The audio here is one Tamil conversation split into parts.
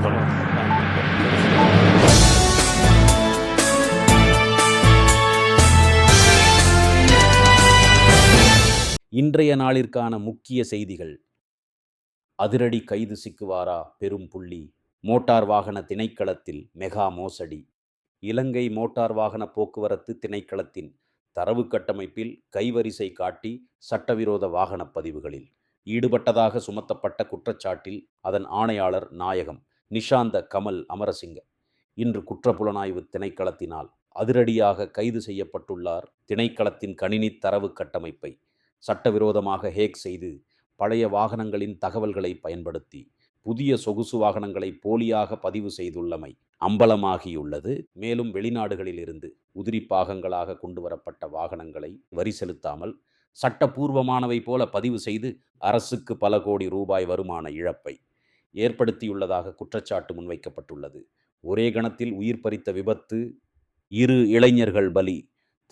சொல்லலாம். இன்றைய நாளிற்கான முக்கிய செய்திகள். அதிரடி கைது சிக்குவாரா பெரும் புள்ளி. மோட்டார் வாகன திணைக்களத்தில் மெகா மோசடி. இலங்கை மோட்டார் வாகன போக்குவரத்து திணைக்களத்தின் தரவு கட்டமைப்பில் கைவரிசை காட்டி சட்டவிரோத வாகன பதிவுகளில் ஈடுபட்டதாக சுமத்தப்பட்ட குற்றச்சாட்டில் அதன் ஆணையாளர் நாயகம் நிஷாந்த கமல் அமரசிங்க இன்று குற்றப்புலனாய்வு திணைக்களத்தினால் அதிரடியாக கைது செய்யப்பட்டுள்ளார். திணைக்களத்தின் கணினி தரவு கட்டமைப்பை சட்டவிரோதமாக ஹேக் செய்து பழைய வாகனங்களின் தகவல்களை பயன்படுத்தி புதிய சொகுசு வாகனங்களை போலியாக பதிவு செய்துள்ளமை அம்பலமாகியுள்ளது. மேலும் வெளிநாடுகளில் இருந்து உதிரி பாகங்களாக கொண்டு வரப்பட்ட வாகனங்களை வரி செலுத்தாமல் சட்டபூர்வமானவை போல பதிவு செய்து அரசுக்கு பல கோடி ரூபாய் வருமான இழப்பை ஏற்படுத்தியுள்ளதாக குற்றச்சாட்டு முன்வைக்கப்பட்டுள்ளது. ஒரே கணத்தில் உயிர் பறித்த விபத்து, 2 இளைஞர்கள் பலி.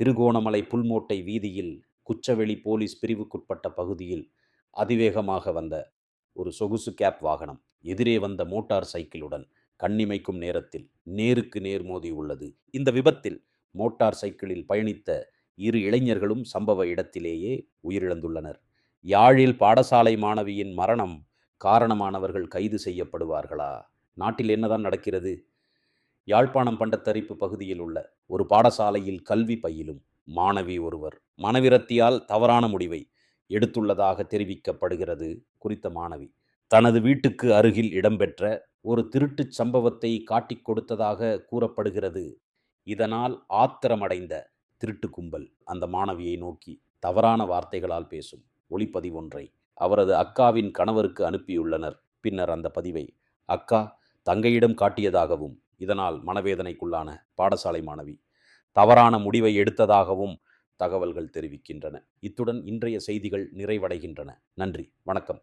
திருகோணமலை புல்மோட்டை வீதியில் குச்சவெளி போலீஸ் பிரிவுக்குட்பட்ட பகுதியில் அதிவேகமாக வந்த ஒரு சொகுசு கேப் வாகனம் எதிரே வந்த மோட்டார் சைக்கிளுடன் கண்ணிமைக்கும் நேரத்தில் நேருக்கு நேர் மோதியுள்ளது. இந்த விபத்தில் மோட்டார் சைக்கிளில் பயணித்த 2 இளைஞர்களும் சம்பவ இடத்திலேயே உயிரிழந்துள்ளனர். யாழில் பாடசாலை மாணவியின் மரணம் காரணமானவர்கள் கைது செய்யப்படுவார்களா? நாட்டில் என்னதான் நடக்கிறது? யாழ்ப்பாணம் பண்டத்தரிப்பு பகுதியில் உள்ள ஒரு பாடசாலையில் கல்வி பயிலும் மாணவி ஒருவர் மனவிரத்தியால் தவறான முடிவை எடுத்துள்ளதாக தெரிவிக்கப்படுகிறது. குறித்த மாணவி தனது வீட்டுக்கு அருகில் இடம்பெற்ற ஒரு திருட்டுச் சம்பவத்தை காட்டிக் கொடுத்ததாக கூறப்படுகிறது. இதனால் ஆத்திரமடைந்த திருட்டு கும்பல் அந்த மாணவியை நோக்கி தவறான வார்த்தைகளால் பேசும் ஒளிப்பதிவொன்றை அவரது அக்காவின் கணவருக்கு அனுப்பியுள்ளனர். பின்னர் அந்த பதிவை அக்கா தங்கையிடம் காட்டியதாகவும் இதனால் மனவேதனைக்குள்ளான பாடசாலை மாணவி தவறான முடிவை எடுத்ததாகவும் தகவல்கள் தெரிவிக்கின்றன. இத்துடன் இன்றைய செய்திகள் நிறைவடைகின்றன. நன்றி, வணக்கம்.